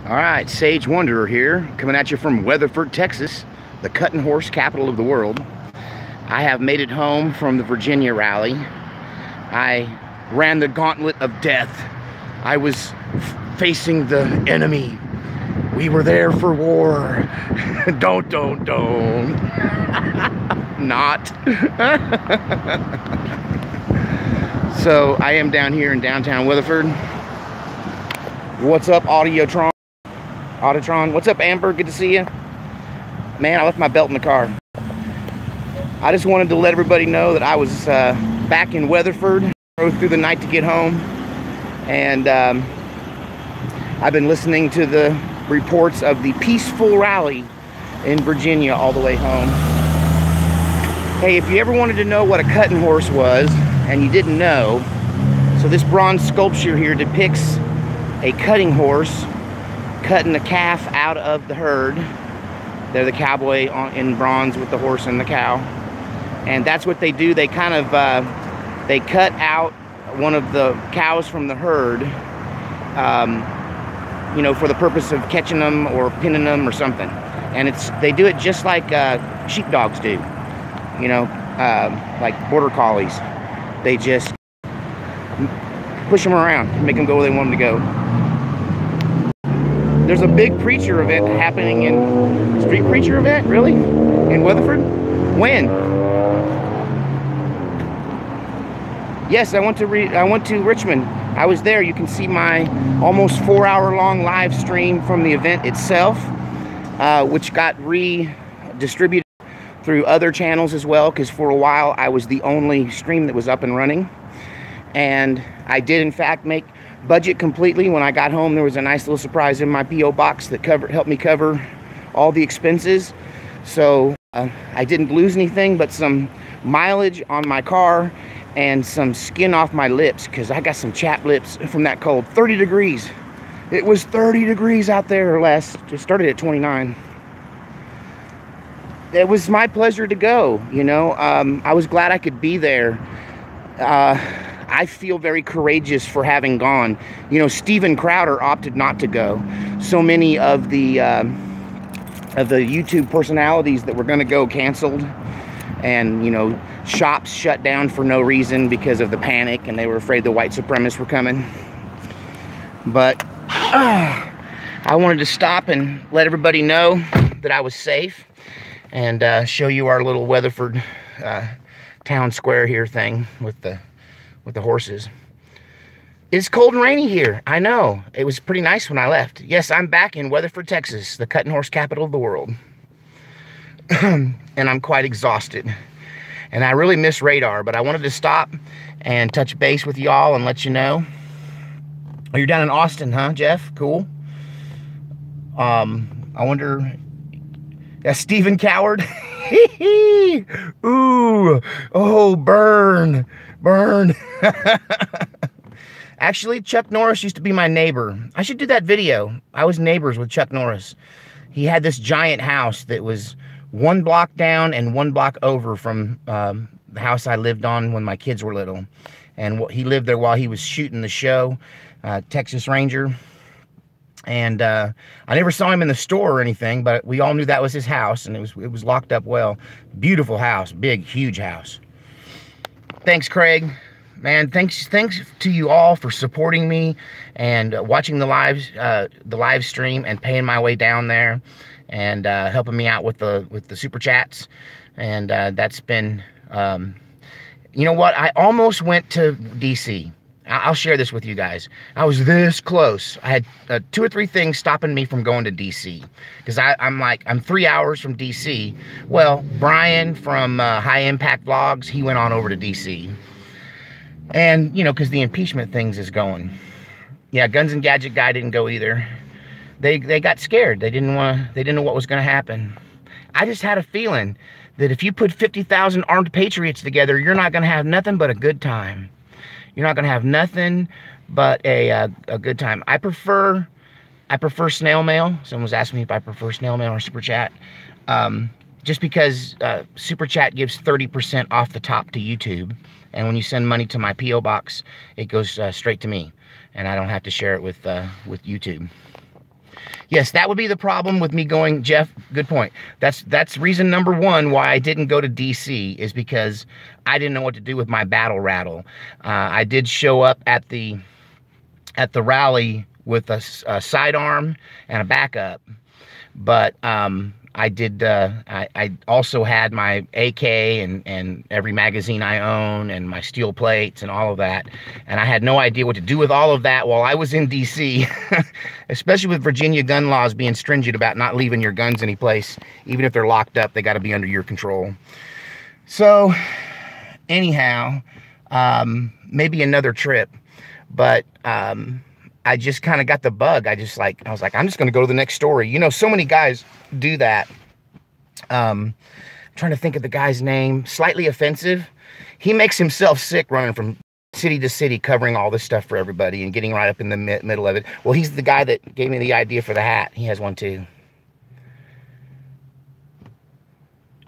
All right, Sage Wanderer here, coming at you from Weatherford, Texas, the cutting horse capital of the world. I have made it home from the Virginia rally. I ran the gauntlet of death. I was facing the enemy. We were there for war. Don't. Not. So I am down here in downtown Weatherford. What's up, Audiotron? What's up, Amber? Good to see you. Man, I left my belt in the car. I just wanted to let everybody know that I was back in Weatherford. Rode through the night to get home. And I've been listening to the reports of the peaceful rally in Virginia all the way home. Hey, if you ever wanted to know what a cutting horse was, and you didn't know, so this bronze sculpture here depicts a cutting horse cutting a calf out of the herd. They're the cowboy in bronze with the horse and the cow. And that's what they do. They kind of, they cut out one of the cows from the herd, you know, for the purpose of catching them or pinning them or something. And they do it just like sheepdogs do, you know, like border collies. They just push them around, make them go where they want them to go. There's a big preacher event happening street preacher event, really? In Weatherford? When? Yes, I went to Richmond. I was there. You can see my almost 4-hour-long live stream from the event itself, which got redistributed through other channels as well, because for a while I was the only stream that was up and running. And I did in fact make budget completely. When I got home, there was a nice little surprise in my P.O. box that helped me cover all the expenses. So I didn't lose anything but some mileage on my car and some skin off my lips, because I got some chapped lips from that cold. 30 degrees. It was 30 degrees out there or less. Just started at 29. It was my pleasure to go, you know. I was glad I could be there. I feel very courageous for having gone. You know, Steven Crowder opted not to go. So many of the YouTube personalities that were going to go canceled, and you know, shops shut down for no reason because of the panic, and they were afraid the white supremacists were coming. But I wanted to stop and let everybody know that I was safe, and show you our little Weatherford town square here thing with the horses. It's cold and rainy here. I know. It was pretty nice when I left. Yes, I'm back in Weatherford, Texas, the cutting horse capital of the world. And I'm quite exhausted. And I really miss radar, but I wanted to stop and touch base with y'all and let you know. Oh, you're down in Austin, huh, Jeff? Cool. I wonder... That's Stephen Coward. Ooh. Oh, burn. Burn. Actually, Chuck Norris used to be my neighbor. I should do that video. I was neighbors with Chuck Norris. He had this giant house that was 1 block down and 1 block over from the house I lived on when my kids were little. And he lived there while he was shooting the show, Texas Ranger. And I never saw him in the store or anything, but we all knew that was his house, and it was locked up well. Beautiful house, big, huge house. Thanks, Craig. Man, thanks to you all for supporting me and watching the live stream and paying my way down there, and helping me out with the super chats. And that's been, you know what? I almost went to DC. I'll share this with you guys. I was this close. I had 2 or 3 things stopping me from going to DC, because I'm 3 hours from DC. Well, Brian from High Impact Vlogs, he went on over to DC, and you know, because the impeachment things is going. Yeah, Guns and Gadget guy didn't go either. They got scared. They didn't know what was going to happen. I just had a feeling that if you put 50,000 armed patriots together, you're not going to have nothing but a good time. You're not going to have nothing but a good time. I prefer snail mail. Someone was asking me if I prefer snail mail or super chat. Just because super chat gives 30% off the top to YouTube. And when you send money to my P.O. box, it goes straight to me. And I don't have to share it with YouTube. Yes, that would be the problem with me going, Jeff, good point. That's reason number one why I didn't go to DC, is because I didn't know what to do with my battle rattle. I did show up at the rally with a sidearm and a backup, but I also had my AK and every magazine I own and my steel plates and all of that. And I had no idea what to do with all of that while I was in DC, especially with Virginia gun laws being stringent about not leaving your guns any place. Even if they're locked up, they got to be under your control. So anyhow, maybe another trip, but, I just kind of got the bug. I was like, I'm just going to go to the next story. You know, so many guys do that. I'm trying to think of the guy's name. Slightly Offensive. He makes himself sick running from city to city, covering all this stuff for everybody and getting right up in the middle of it. Well, he's the guy that gave me the idea for the hat. He has one too.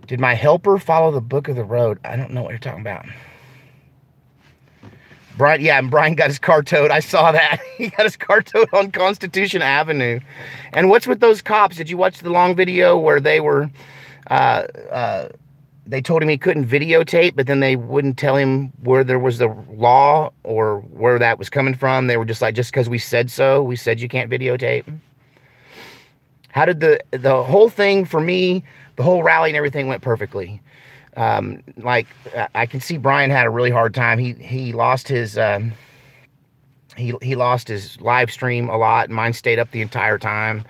Did my helper follow the book of the road? I don't know what you're talking about. Brian, yeah, and Brian got his car towed. I saw that. He got his car towed on Constitution Avenue. And what's with those cops? Did you watch the long video where they were, they told him he couldn't videotape, but then they wouldn't tell him where there was the law or where that was coming from? They were just like, just because we said so, we said you can't videotape. How did the whole thing for me, the whole rally and everything went perfectly. Like I can see Brian had a really hard time. He lost his he lost his live stream a lot. Mine stayed up the entire time.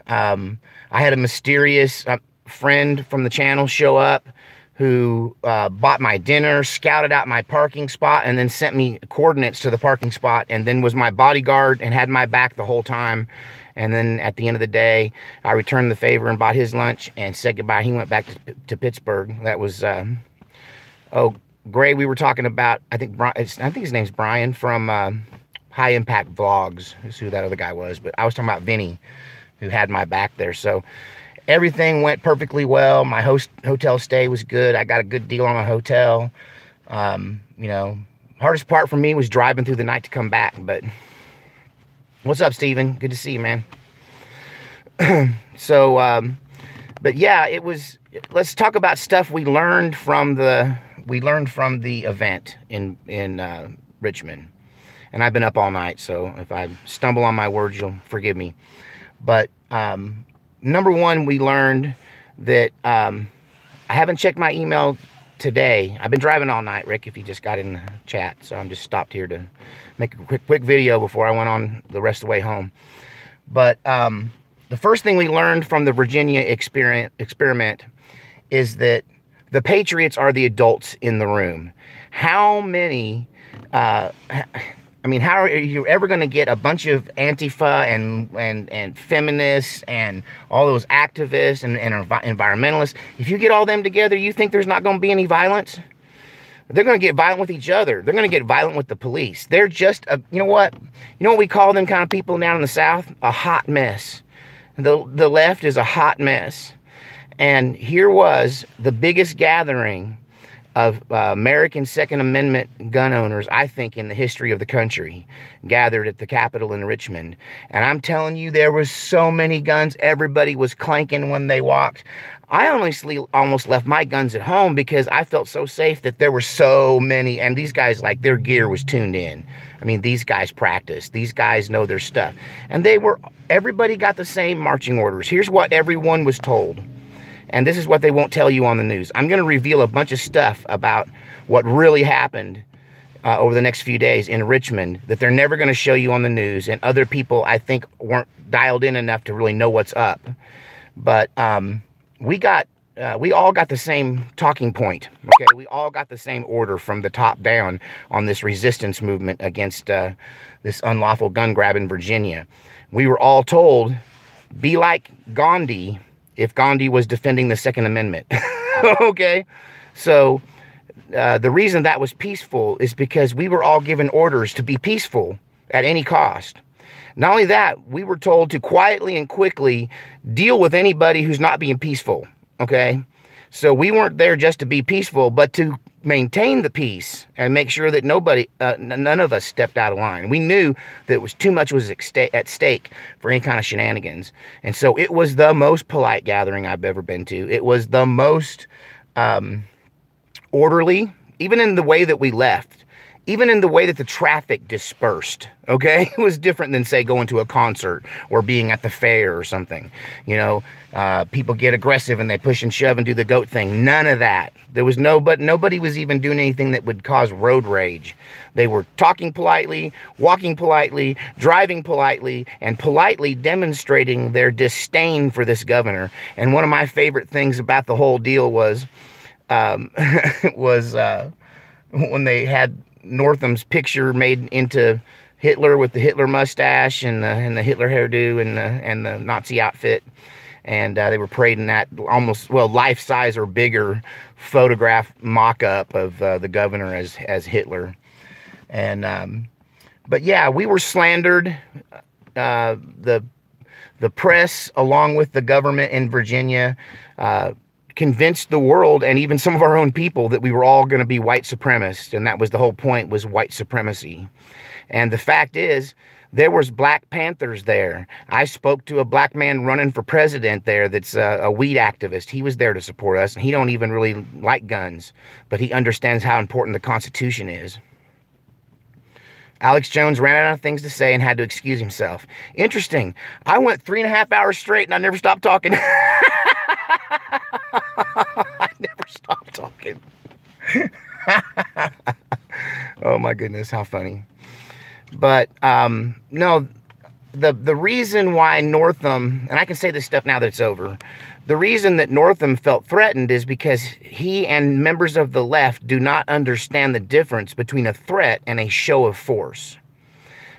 I had a mysterious friend from the channel show up who bought my dinner, scouted out my parking spot, and then sent me coordinates to the parking spot, and then was my bodyguard and had my back the whole time. And then at the end of the day, I returned the favor and bought his lunch and said goodbye. He went back to Pittsburgh. That was, oh, Gray, we were talking about, I think his name's Brian from High Impact Vlogs, is who that other guy was. But I was talking about Vinny, who had my back there. So everything went perfectly well. My hotel stay was good. I got a good deal on a hotel. You know, hardest part for me was driving through the night to come back, but... What's up, Steven? Good to see you, man. So, but yeah, it was, let's talk about stuff we learned from the event in Richmond. And I've been up all night, so if I stumble on my words, you'll forgive me. But number one, we learned that I haven't checked my email today. I've been driving all night, Rick, if you just got in the chat. So I'm just stopped here to make a quick video before I went on the rest of the way home. But the first thing we learned from the Virginia experiment is that the patriots are the adults in the room. How many, I mean, how are you ever going to get a bunch of Antifa and feminists and all those activists and environmentalists? If you get all them together, you think there's not going to be any violence? They're going to get violent with each other. They're going to get violent with the police. They're just, you know what we call them kind of people down in the South? A hot mess. The left is a hot mess. And here was the biggest gathering of American Second Amendment gun owners, I think, in the history of the country, gathered at the Capitol in Richmond. And I'm telling you, there was so many guns. Everybody was clanking when they walked. I honestly almost left my guns at home because I felt so safe that there were so many. And these guys, like, their gear was tuned in. I mean, these guys practice. These guys know their stuff. And everybody got the same marching orders. Here's what everyone was told. And this is what they won't tell you on the news. I'm going to reveal a bunch of stuff about what really happened over the next few days in Richmond that they're never going to show you on the news. And other people, I think, weren't dialed in enough to really know what's up. But we all got the same talking point. Okay, we all got the same order from the top down on this resistance movement against this unlawful gun grab in Virginia. We were all told, be like Gandhi, if Gandhi was defending the Second Amendment. Okay, so the reason that was peaceful is because we were all given orders to be peaceful at any cost. Not only that, we were told to quietly and quickly deal with anybody who's not being peaceful. Okay, so we weren't there just to be peaceful, but to maintain the peace and make sure that none of us stepped out of line. We knew that it was too much was at stake for any kind of shenanigans. And so it was the most polite gathering I've ever been to. It was the most orderly, even in the way that we left. Even in the way that the traffic dispersed, okay? It was different than, say, going to a concert or being at the fair or something. You know, people get aggressive and they push and shove and do the goat thing. None of that. There was nobody was even doing anything that would cause road rage. They were talking politely, walking politely, driving politely, and politely demonstrating their disdain for this governor. And one of my favorite things about the whole deal was, when they had Northam's picture made into Hitler with the Hitler mustache and the Hitler hairdo and the Nazi outfit, and they were parading that almost, well, life-size or bigger photograph mock-up of the governor as Hitler. And but yeah, we were slandered. The press, along with the government in Virginia, convinced the world and even some of our own people that we were all going to be white supremacists, and that was the whole point, was white supremacy. And the fact is, there was Black Panthers there. I spoke to a black man running for president there that's a weed activist. He was there to support us, and he don't even really like guns, but he understands how important the Constitution is. Alex Jones ran out of things to say and had to excuse himself. Interesting. I went 3.5 hours straight and I never stopped talking. I never stopped talking. Oh my goodness, how funny. But no, the reason why Northam, and I can say this stuff now that it's over, the reason that Northam felt threatened is because he and members of the left do not understand the difference between a threat and a show of force.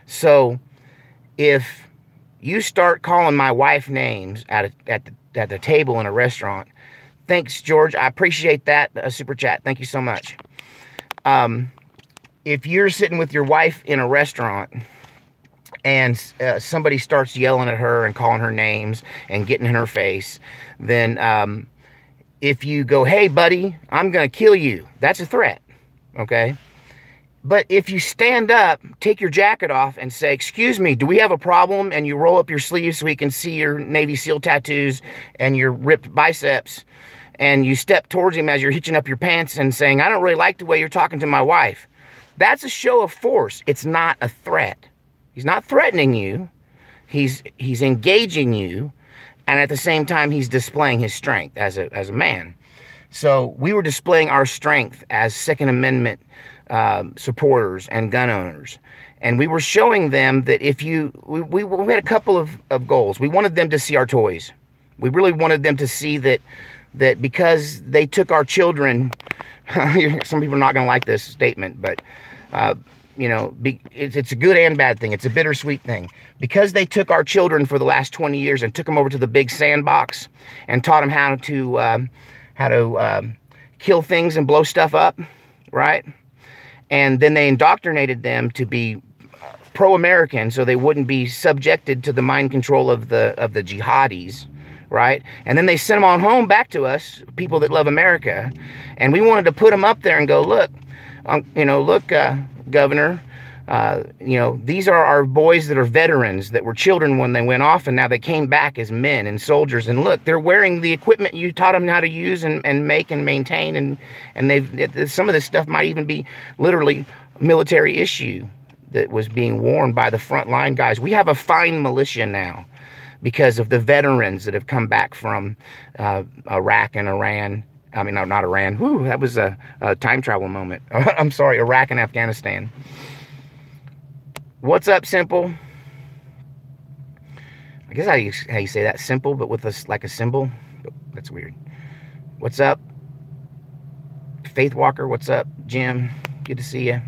So if you start calling my wife names at the table in a restaurant, thanks, George, I appreciate that, super chat, thank you so much. If you're sitting with your wife in a restaurant and somebody starts yelling at her and calling her names and getting in her face, then if you go, hey buddy, I'm gonna kill you, that's a threat, okay? But if you stand up, take your jacket off and say, excuse me, do we have a problem? And you roll up your sleeves so we can see your Navy SEAL tattoos and your ripped biceps, and you step towards him as you're hitching up your pants and saying, I don't really like the way you're talking to my wife. That's a show of force. It's not a threat. He's not threatening you. He's engaging you, and at the same time, he's displaying his strength as a man. So we were displaying our strength as Second Amendment supporters and gun owners. And we were showing them that if we had a couple of goals. We wanted them to see our toys. We really wanted them to see that because they took our children, some people are not going to like this statement, but you know, it's a good and bad thing. It's a bittersweet thing. Because they took our children for the last 20 years and took them over to the big sandbox and taught them how to kill things and blow stuff up, right? And then they indoctrinated them to be pro-American so they wouldn't be subjected to the mind control of the jihadis, right? And then they sent them on home back to us, people that love America. And we wanted to put them up there and go, look, you know, look, Governor, you know, these are our boys that are veterans, that were children when they went off, and now they came back as men and soldiers. And look, they're wearing the equipment you taught them how to use and make and maintain. And some of this stuff might even be literally military issue that was being worn by the frontline guys. We have a fine militia now because of the veterans that have come back from Iraq and Iran. I mean, no, not Iran. Whew, that was a time travel moment. I'm sorry, Iraq and Afghanistan. What's up, Simple? I guess how you say that, simple, but with like a symbol. That's weird. What's up, Faith Walker? What's up, Jim? Good to see you.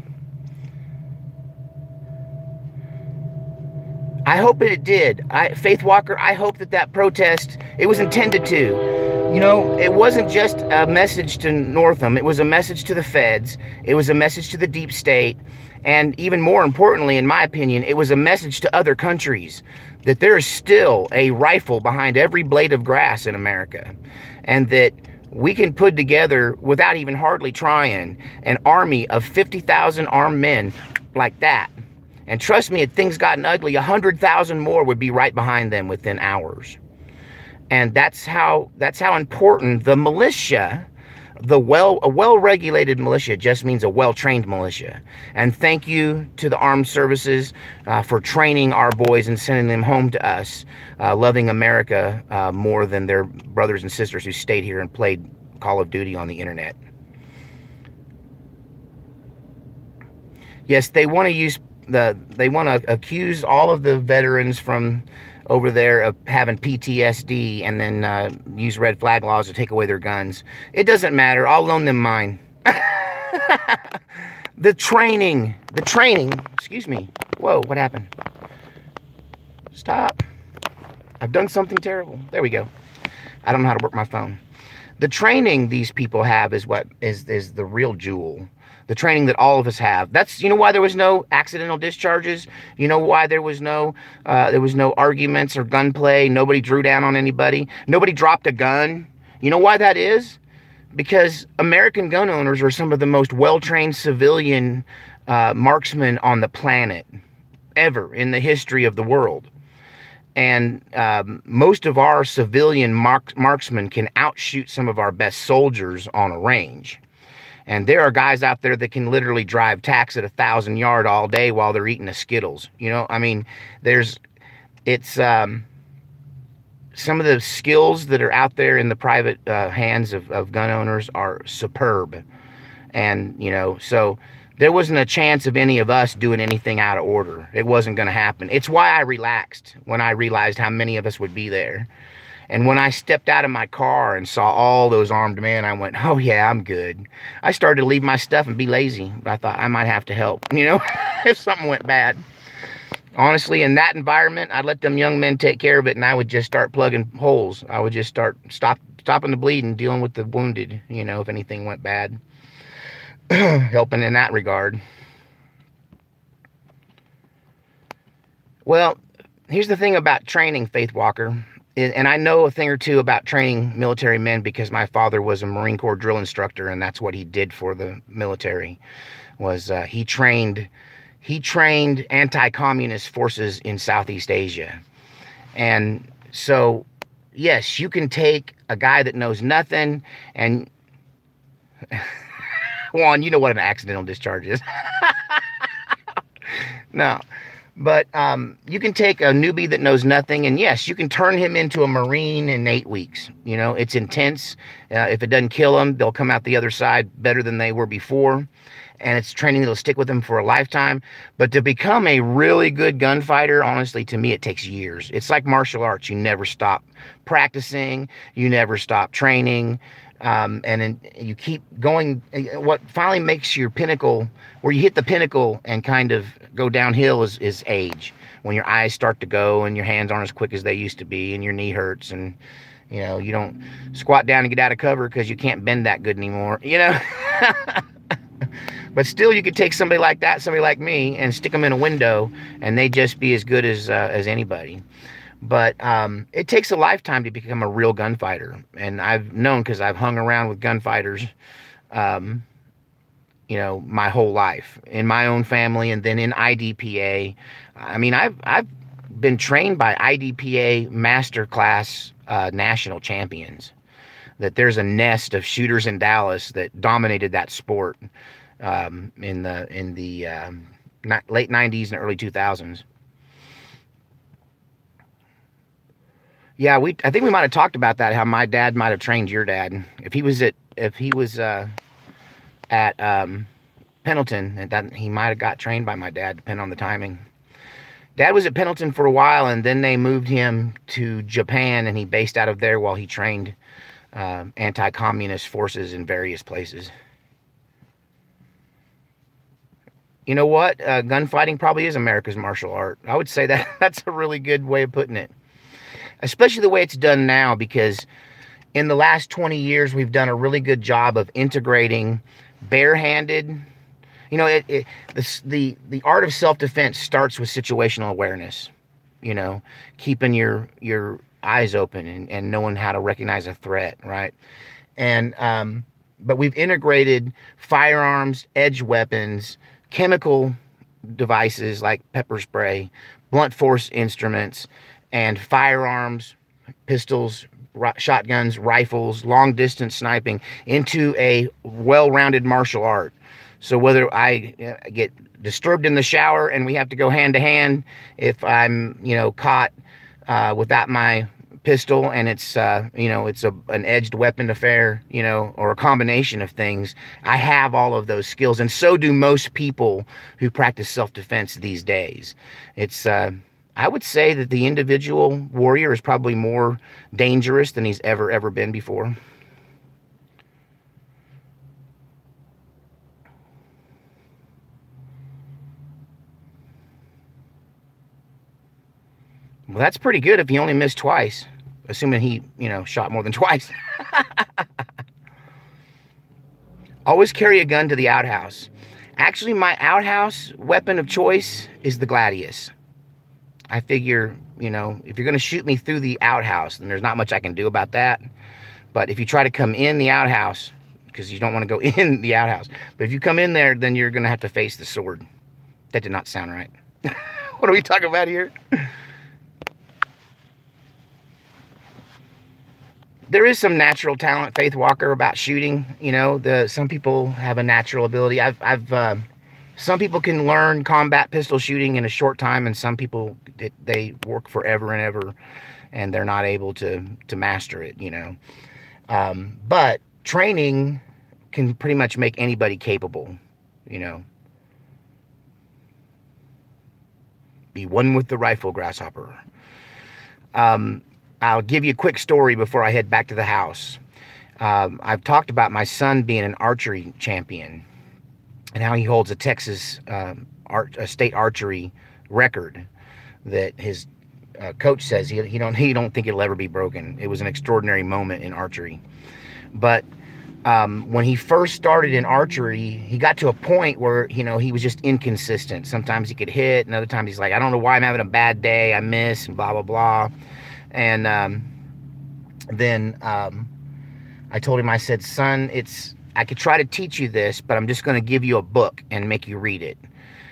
I hope it did. Faith Walker, I hope that protest, it was intended to. You know, it wasn't just a message to Northam. It was a message to the feds. It was a message to the deep state. And even more importantly, in my opinion, it was a message to other countries that there is still a rifle behind every blade of grass in America. And that we can put together, without even hardly trying, an army of 50,000 armed men like that. And trust me, if things gotten ugly, 100,000 more would be right behind them within hours. And that's how important the militia, a well-regulated militia just means a well-trained militia. And thank you to the armed services for training our boys and sending them home to us, loving America more than their brothers and sisters who stayed here and played Call of Duty on the internet. Yes, they want to accuse all of the veterans from over there of having PTSD and then use red flag laws to take away their guns. It doesn't matter. I'll loan them mine. The training, excuse me. Whoa, what happened? Stop. I've done something terrible. There we go. I don't know how to work my phone. The training these people have is what is the real jewel. The training that all of us have. That's, you know, why there was no accidental discharges. You know why there was no arguments or gunplay. Nobody drew down on anybody. Nobody dropped a gun. You know why that is? Because American gun owners are some of the most well-trained civilian marksmen on the planet ever in the history of the world. And most of our civilian marksmen can outshoot some of our best soldiers on a range. And there are guys out there that can literally drive tacks at 1,000 yards all day while they're eating a Skittles. You know, I mean, some of the skills that are out there in the private hands of gun owners are superb. And, you know, so there wasn't a chance of any of us doing anything out of order. It wasn't going to happen. It's why I relaxed when I realized how many of us would be there. And when I stepped out of my car and saw all those armed men, I went, oh yeah, I'm good. I started to leave my stuff and be lazy. But I thought I might have to help, you know, if something went bad. Honestly, in that environment, I'd let them young men take care of it, and I would just start plugging holes. I would just stopping the bleeding, dealing with the wounded, you know, if anything went bad. Helping in that regard. Well, here's the thing about training, Faith Walker. And I know a thing or two about training military men because my father was a Marine Corps drill instructor, and that's what he did for the military. Was he trained anti-communist forces in Southeast Asia. And so, yes, you can take a guy that knows nothing and Juan, you know what an accidental discharge is. No. But you can take a newbie that knows nothing, and yes, you can turn him into a Marine in 8 weeks. You know, it's intense. If it doesn't kill them, they'll come out the other side better than they were before. And it's training that'll stick with them for a lifetime. But to become a really good gunfighter, honestly, to me, it takes years. It's like martial arts. You never stop practicing. You never stop training. And then you keep going. What finally makes your pinnacle, where you hit the pinnacle and kind of go downhill, is age. When your eyes start to go and your hands aren't as quick as they used to be and your knee hurts and, you know, you don't squat down and get out of cover because you can't bend that good anymore, you know. But still, you could take somebody like that, somebody like me, and stick them in a window and they'd just be as good as anybody. But it takes a lifetime to become a real gunfighter. And I've known, because I've hung around with gunfighters, you know, my whole life. In my own family and then in IDPA. I mean, I've been trained by IDPA masterclass national champions. That there's a nest of shooters in Dallas that dominated that sport in the late 90s and early 2000s. Yeah, I think we might have talked about that, how my dad might have trained your dad. If he was at Pendleton, and that he might have got trained by my dad, depending on the timing. Dad was at Pendleton for a while, and then they moved him to Japan, and he based out of there while he trained anti-communist forces in various places. You know what? Gunfighting probably is America's martial art. I would say that that's a really good way of putting it. Especially the way it's done now, because in the last 20 years, we've done a really good job of integrating barehanded. You know, the art of self-defense starts with situational awareness. You know, keeping your eyes open and knowing how to recognize a threat, right? And but we've integrated firearms, edge weapons, chemical devices like pepper spray, blunt force instruments, and firearms, pistols, shotguns, rifles, long distance sniping into a well-rounded martial art. So whether I get disturbed in the shower and we have to go hand to hand, if I'm, caught without my pistol and it's, it's an edged weapon affair, or a combination of things, I have all of those skills. And so do most people who practice self-defense these days. It's, I would say that the individual warrior is probably more dangerous than he's ever been before. Well, that's pretty good if he only missed twice, assuming he, shot more than twice. Always carry a gun to the outhouse. Actually, my outhouse weapon of choice is the Gladius. I figure, if you're going to shoot me through the outhouse, then there's not much I can do about that. But if you try to come in the outhouse, because you don't want to go in the outhouse, but if you come in there, then you're going to have to face the sword. That did not sound right. What are we talking about here? There is some natural talent, Faith Walker, about shooting. Some people have a natural ability. Some people can learn combat pistol shooting in a short time, and some people, they work forever and ever, and they're not able to master it. But training can pretty much make anybody capable. Be one with the rifle, grasshopper. I'll give you a quick story before I head back to the house. I've talked about my son being an archery champion and how he holds a Texas a state archery record that his coach says he don't think it'll ever be broken. It was an extraordinary moment in archery. But when he first started in archery, he got to a point where, he was just inconsistent. Sometimes he could hit, and other times he's like, I don't know why I'm having a bad day. I miss, and blah, blah, blah. And then I told him, I said, son, I could try to teach you this, but I'm just going to give you a book and make you read it.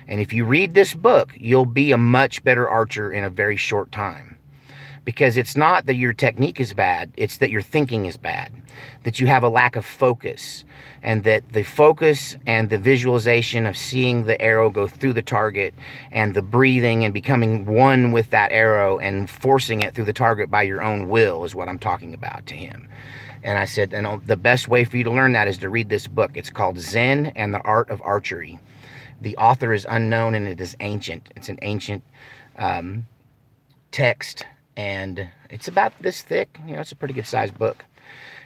And if you read this book, you'll be a much better archer in a very short time. Because it's not that your technique is bad, it's that your thinking is bad, that you have a lack of focus, and that the focus and the visualization of seeing the arrow go through the target and the breathing and becoming one with that arrow and forcing it through the target by your own will is what I'm talking about to him. And I said, and the best way for you to learn that is to read this book. It's called Zen and the Art of Archery. The author is unknown and it is ancient. It's an ancient text, and it's about this thick. It's a pretty good sized book.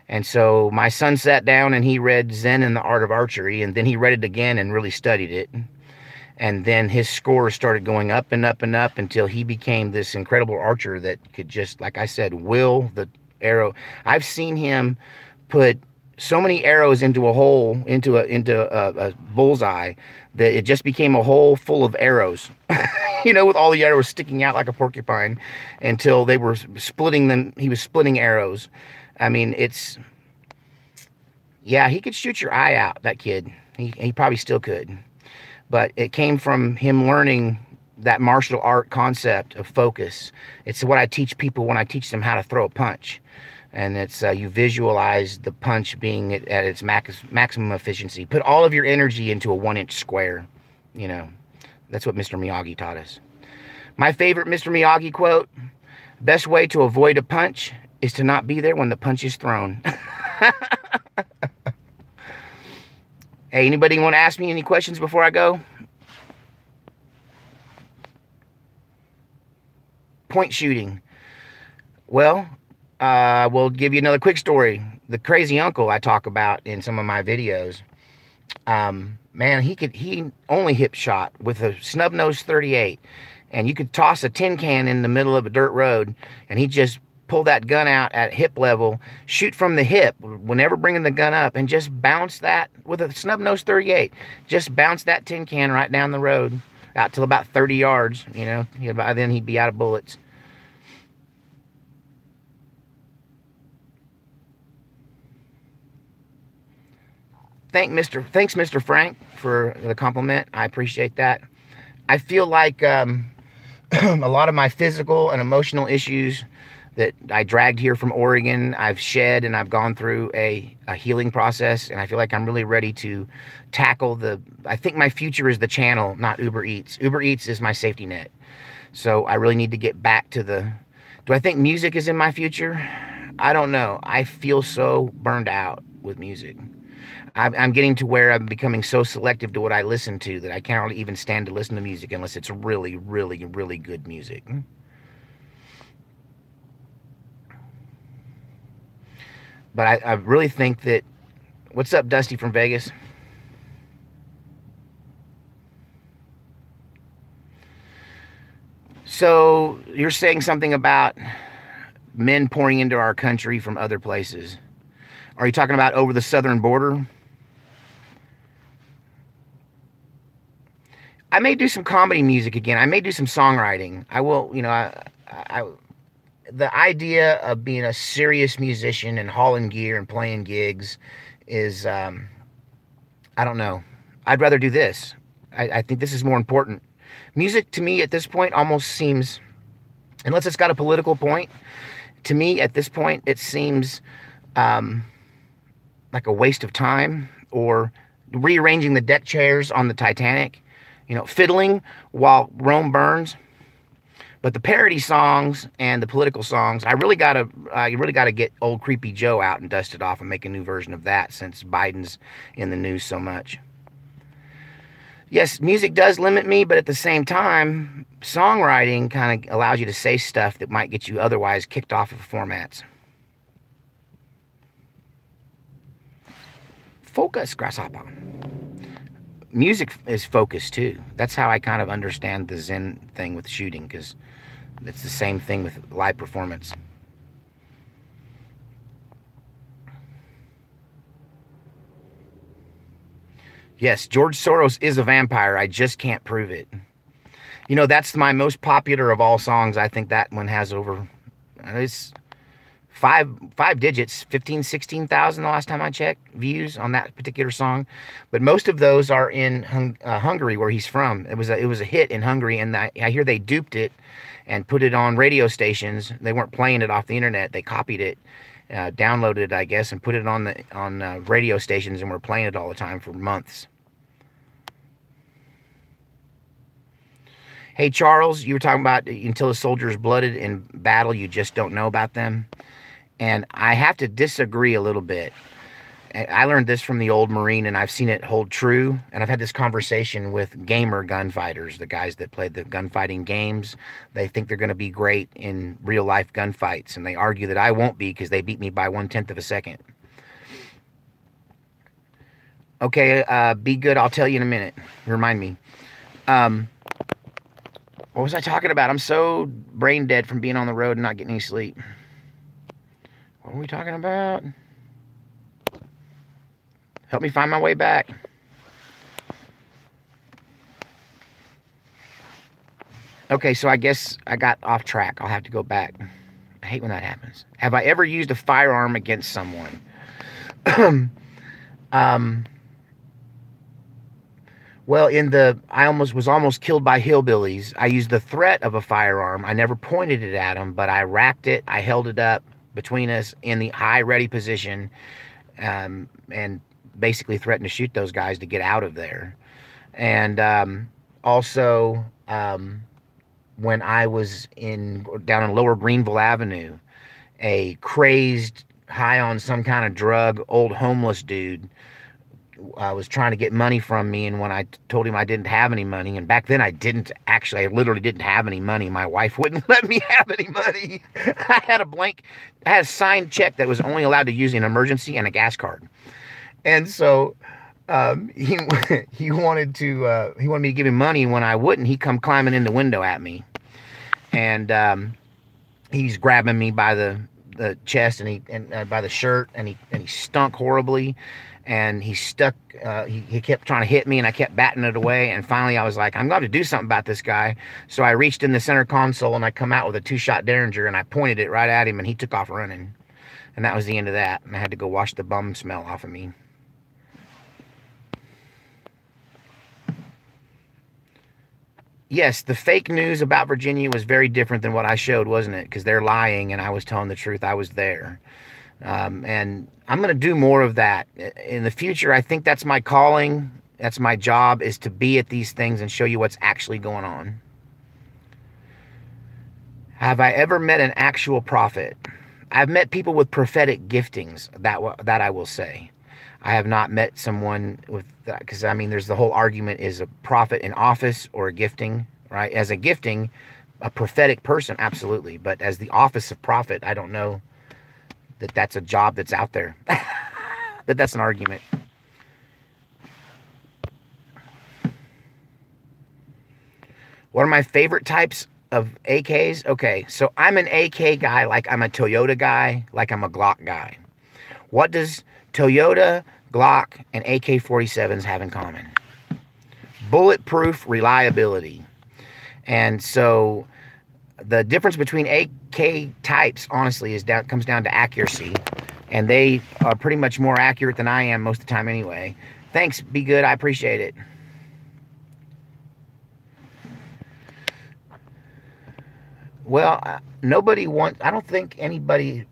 And so my son sat down and he read Zen and the Art of Archery, and then he read it again and really studied it. And then his scores started going up and up and up until he became this incredible archer that could just, like I said, will the arrow. I've seen him put so many arrows into a hole, into a bullseye, that it just became a hole full of arrows, with all the arrows sticking out like a porcupine, until they were splitting them. He was splitting arrows. I mean, yeah, he could shoot your eye out, that kid. He probably still could. But it came from him learning that martial art concept of focus. It's what I teach people when I teach them how to throw a punch. And it's you visualize the punch being at its maximum efficiency. Put all of your energy into a 1-inch square. That's what Mr. Miyagi taught us. My favorite Mr. Miyagi quote: best way to avoid a punch is to not be there when the punch is thrown. Hey, anybody want to ask me any questions before I go? Point shooting. Well, we'll give you another quick story. The crazy uncle I talk about in some of my videos. Man, he only hip shot with a snub-nosed 38. And you could toss a tin can in the middle of a dirt road, and he just pull that gun out at hip level, shoot from the hip, whenever bringing the gun up, and just bounce that with a snub-nosed 38. Just bounce that tin can right down the road, out till about 30 yards, by then he'd be out of bullets. Thanks, Mr. Frank, for the compliment. I appreciate that. I feel like a lot of my physical and emotional issues that I dragged here from Oregon, I've shed, and I've gone through a healing process, and I feel like I'm really ready to tackle I think my future is the channel, not Uber Eats. Uber Eats is my safety net. So I really need to get back to do I think music is in my future? I don't know. I feel so burned out with music. I'm getting to where I'm becoming so selective to what I listen to that I can't really even stand to listen to music unless it's really, really, really good music. But I really think that... What's up, Dusty from Vegas? So you're saying something about men pouring into our country from other places. Are you talking about over the southern border? I may do some comedy music again. I may do some songwriting. I will, the idea of being a serious musician and hauling gear and playing gigs is, I don't know. I'd rather do this. I think this is more important. Music to me at this point almost seems, unless it's got a political point, to me at this point it seems like a waste of time, or rearranging the deck chairs on the Titanic, fiddling while Rome burns. But the parody songs and the political songs, you really gotta get old Creepy Joe out and dust it off and make a new version of that, since Biden's in the news so much. Yes, music does limit me, but at the same time, songwriting kind of allows you to say stuff that might get you otherwise kicked off of formats. Focus, grasshopper. Music is focus too. That's how I kind of understand the Zen thing with shooting, because it's the same thing with live performance. Yes, George Soros is a vampire. I just can't prove it. That's my most popular of all songs. I think that one has over, it's five digits, 15, 16,000 the last time I checked, views on that particular song. But most of those are in Hungary, where he's from. It was a hit in Hungary, and I hear they duped it and put it on radio stations. They weren't playing it off the internet. They copied it, downloaded it, I guess, and put it on radio stations, and were playing it all the time for months. Hey, Charles, you were talking about until a soldier is blooded in battle, you just don't know about them. And I have to disagree a little bit. I learned this from the old Marine, and I've seen it hold true. And I've had this conversation with gamer gunfighters, the guys that play the gunfighting games. They think they're going to be great in real-life gunfights, and they argue that I won't be because they beat me by 1/10 of a second. Okay, be good. I'll tell you in a minute. Remind me. What was I talking about? I'm so brain dead from being on the road and not getting any sleep. What were we talking about? Help me find my way back. Okay, so I guess I got off track. I'll have to go back. I hate when that happens. Have I ever used a firearm against someone? Well, I was almost killed by hillbillies. I used the threat of a firearm. I never pointed it at them, but I racked it. I held it up between us in the high ready position, and basically threatened to shoot those guys to get out of there. And also, when I was down in Lower Greenville Avenue, a crazed, high on some kind of drug, old homeless dude was trying to get money from me, and when I told him I didn't have any money, and back then I literally didn't have any money. My wife wouldn't let me have any money. I had a signed check that was only allowed to use in emergency, and a gas card. And so he wanted me to give him money, and when I wouldn't, he'd come climbing in the window at me, and he's grabbing me by the chest and by the shirt, and he stunk horribly. And he kept trying to hit me, and I kept batting it away. And finally I was like, I'm going to do something about this guy. So I reached in the center console, and I come out with a 2-shot Derringer, and I pointed it right at him, and he took off running. And that was the end of that. And I had to go wash the bum smell off of me. yes, the fake news about Virginia was very different than what I showed, wasn't it? Because they're lying and I was telling the truth. I was there. And I'm going to do more of that in the future. I think that's my calling. That's my job, is to be at these things and show you what's actually going on. Have I ever met an actual prophet? I've met people with prophetic giftings, that I will say. I have not met someone with that, because I mean, there's the whole argument, is a prophet in office or a gifting, right? As a gifting, a prophetic person, absolutely. But as the office of prophet, I don't know that that's a job that's out there. But that's an argument. What are my favorite types of AKs? Okay, so I'm an AK guy, like I'm a Toyota guy, like I'm a Glock guy. What does Toyota, Glock, and AK-47s have in common? Bulletproof reliability. And so the difference between AK types, honestly, comes down to accuracy. And they are pretty much more accurate than I am most of the time anyway. Thanks, be good, I appreciate it. Well, I don't think anybody,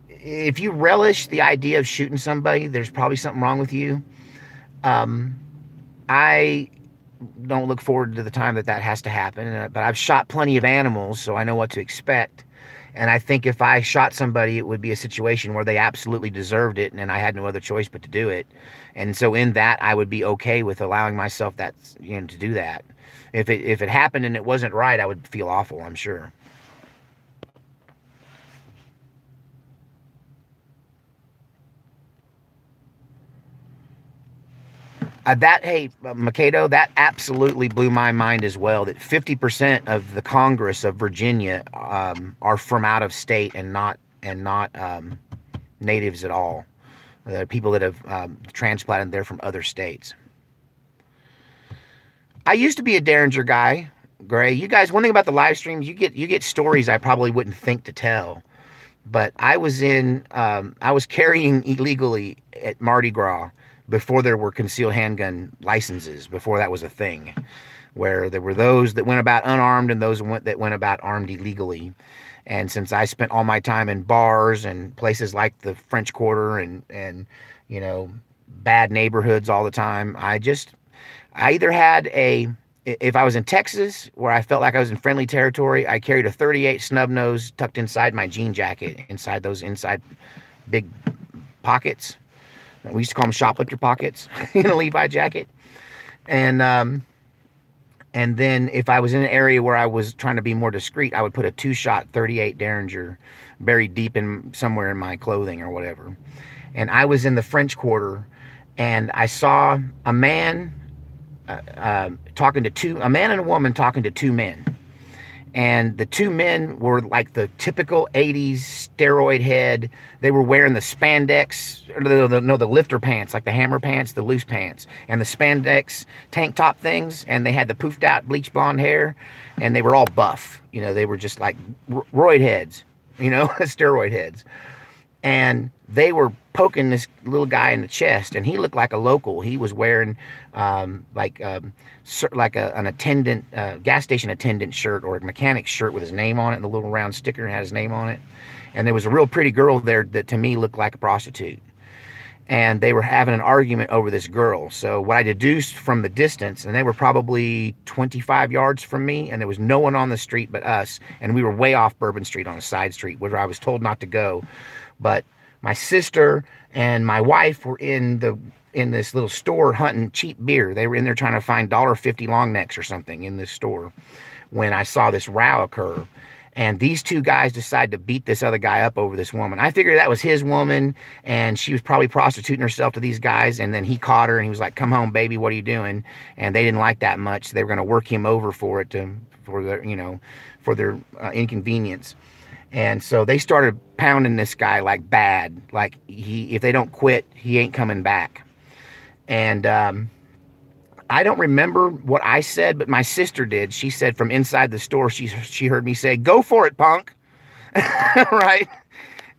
if you relish the idea of shooting somebody, there's probably something wrong with you. I don't look forward to the time that has to happen, but I've shot plenty of animals, so I know what to expect. And I think if I shot somebody, it would be a situation where they absolutely deserved it, and I had no other choice but to do it. And so in that, I would be okay with allowing myself to do that. If it happened and it wasn't right, I would feel awful, I'm sure. Hey, Mikado, that absolutely blew my mind as well, that 50% of the Congress of Virginia are from out of state and not natives at all. People that have transplanted there from other states. I used to be a Derringer guy, Gray. You guys, one thing about the live streams, you get stories I probably wouldn't think to tell. But I was carrying illegally at Mardi Gras before there were concealed handgun licenses, before that was a thing, where there were those that went about unarmed and those that went about armed illegally. And since I spent all my time in bars and places like the French Quarter and bad neighborhoods all the time, I either had if I was in Texas, where I felt like I was in friendly territory, I carried a 38 snub nose tucked inside my jean jacket, inside those big pockets. We used to call them shoplifter pockets in a Levi jacket. And then if I was in an area where I was trying to be more discreet, I would put a 2-shot 38 Derringer buried deep in somewhere in my clothing or whatever. And I was in the French Quarter, and I saw a man a man and a woman talking to two men. And the two men were like the typical 80s steroid head. They were wearing the spandex, the lifter pants, like the hammer pants, the loose pants, and the spandex tank top things. And they had the poofed out bleach blonde hair, and they were all buff. They were just like roid heads, steroid heads. And they were poking this little guy in the chest, and he looked like a local. He was wearing an attendant, gas station attendant shirt, or a mechanic's shirt with his name on it, and the little round sticker had his name on it. And there was a real pretty girl there that to me looked like a prostitute. And they were having an argument over this girl. So what I deduced from the distance, and they were probably 25 yards from me, and there was no one on the street but us, and we were way off Bourbon Street on a side street where I was told not to go. But my sister and my wife were in this little store hunting cheap beer. They were in there trying to find $1.50 long necks or something in this store when I saw this row occur. And these two guys decided to beat this other guy up over this woman. I figured that was his woman, and she was probably prostituting herself to these guys. And then he caught her, and he was like, "Come home, baby. What are you doing?" And they didn't like that much. They were going to work him over for their inconvenience. And so they started pounding this guy like bad. Like if they don't quit, he ain't coming back. And I don't remember what I said, but my sister did. She said from inside the store, she heard me say, "Go for it, punk." Right?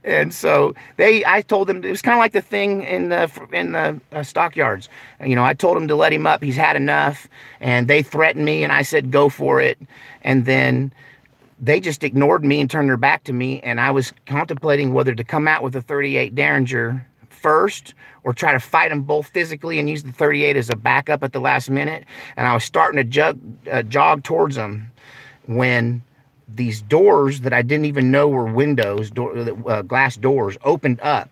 And so I told them, it was kind of like the thing in the stockyards. You know, I told them to let him up. He's had enough. And they threatened me, and I said, go for it. And then they just ignored me and turned their back to me. And I was contemplating whether to come out with a 38 Derringer first or try to fight them both physically and use the 38 as a backup at the last minute. And I was starting to jog towards them when these doors that I didn't even know were windows, glass doors, opened up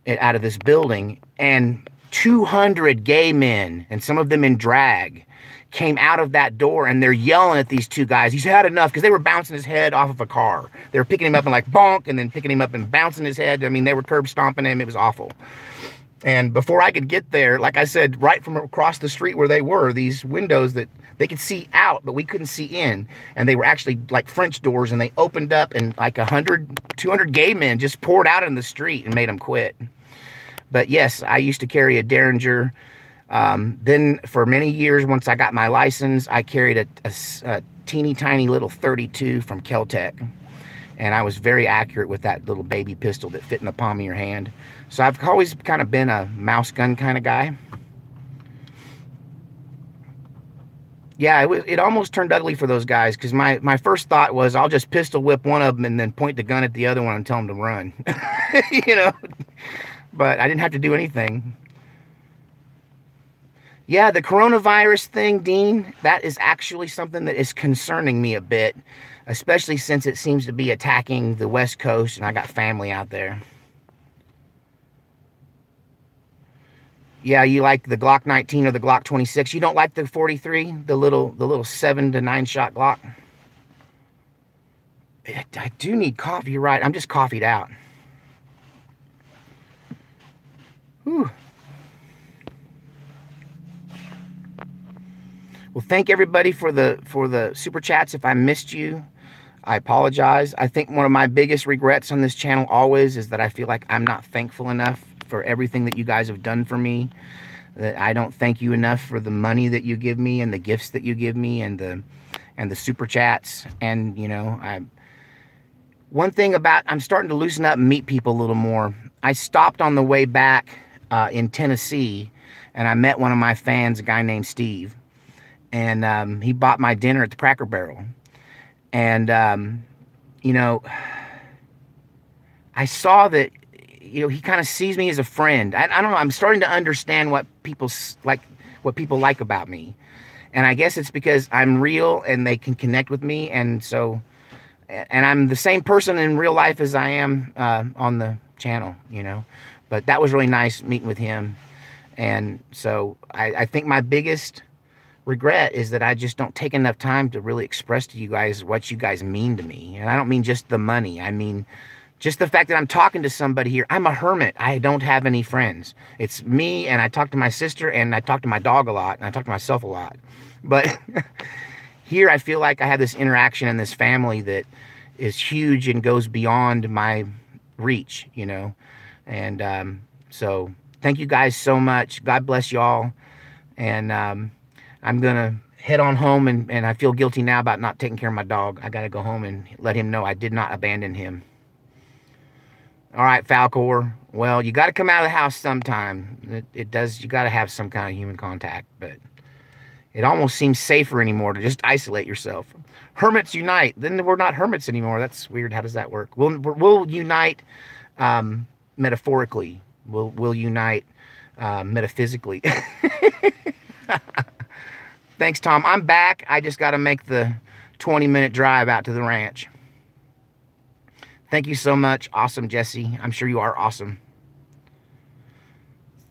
out of this building, and 200 gay men, and some of them in drag, came out of that door, and they're yelling at these two guys. He's had enough, because they were bouncing his head off of a car. They were picking him up and like bonk, and then picking him up and bouncing his head. I mean, they were curb stomping him. It was awful. And before I could get there, like I said, right from across the street where they were, these windows that they could see out, but we couldn't see in. And they were actually like French doors, and they opened up, and like 100, 200 gay men just poured out in the street and made them quit. But yes, I used to carry a Derringer. Then for many years, once I got my license, I carried a teeny tiny little 32 from Kel-Tec. And I was very accurate with that little baby pistol that fit in the palm of your hand. So I've always kind of been a mouse gun kind of guy. Yeah, it almost turned ugly for those guys, because my first thought was, I'll just pistol whip one of them and then point the gun at the other one and tell them to run. You know, but I didn't have to do anything. Yeah, the coronavirus thing, Dean, that is actually something that is concerning me a bit, especially since it seems to be attacking the West Coast, and I got family out there. Yeah, you like the Glock 19 or the Glock 26. You don't like the 43, the little 7 to 9 shot Glock? I do need coffee, you're right. I'm just coffeeed out. Whew. Well, thank everybody for the super chats. If I missed you, I apologize. I think one of my biggest regrets on this channel always is that I feel like I'm not thankful enough for everything that you guys have done for me. That I don't thank you enough for the money that you give me and the gifts that you give me and the super chats. And you know, one thing about, I'm starting to loosen up and meet people a little more. I stopped on the way back in Tennessee, and I met one of my fans, a guy named Steve. And he bought my dinner at the Cracker Barrel. And, you know, I saw that, you know, he kind of sees me as a friend. I don't know. I'm starting to understand what people like about me. And I guess it's because I'm real and they can connect with me. And so, and I'm the same person in real life as I am on the channel, you know. But that was really nice meeting with him. And so I think my biggest regret is that I just don't take enough time to really express to you guys what you guys mean to me. And I don't mean just the money. I mean just the fact that I'm talking to somebody here. I'm a hermit. I don't have any friends. It's me, and I talk to my sister, and I talk to my dog a lot, and I talk to myself a lot. But here I feel like I have this interaction in this family that is huge and goes beyond my reach, you know. And so thank you guys so much. God bless y'all. And I'm going to head on home, and I feel guilty now about not taking care of my dog. I got to go home and let him know I did not abandon him. All right, Falcor. Well, you got to come out of the house sometime. It does. You got to have some kind of human contact, but it almost seems safer anymore to just isolate yourself. Hermits unite. Then we're not hermits anymore. That's weird. How does that work? We'll unite metaphorically. We'll unite metaphysically. Thanks, Tom. I'm back. I just got to make the 20-minute drive out to the ranch. Thank you so much. Awesome, Jesse. I'm sure you are awesome.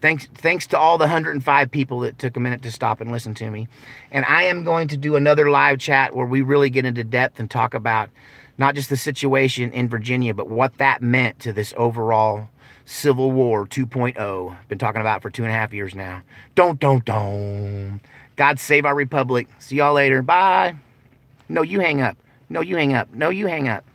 Thanks to all the 105 people that took a minute to stop and listen to me. And I am going to do another live chat where we really get into depth and talk about not just the situation in Virginia, but what that meant to this overall Civil War 2.0. Been talking about for 2.5 years now. Don't. God save our republic. See y'all later. Bye. No, you hang up. No, you hang up. No, you hang up.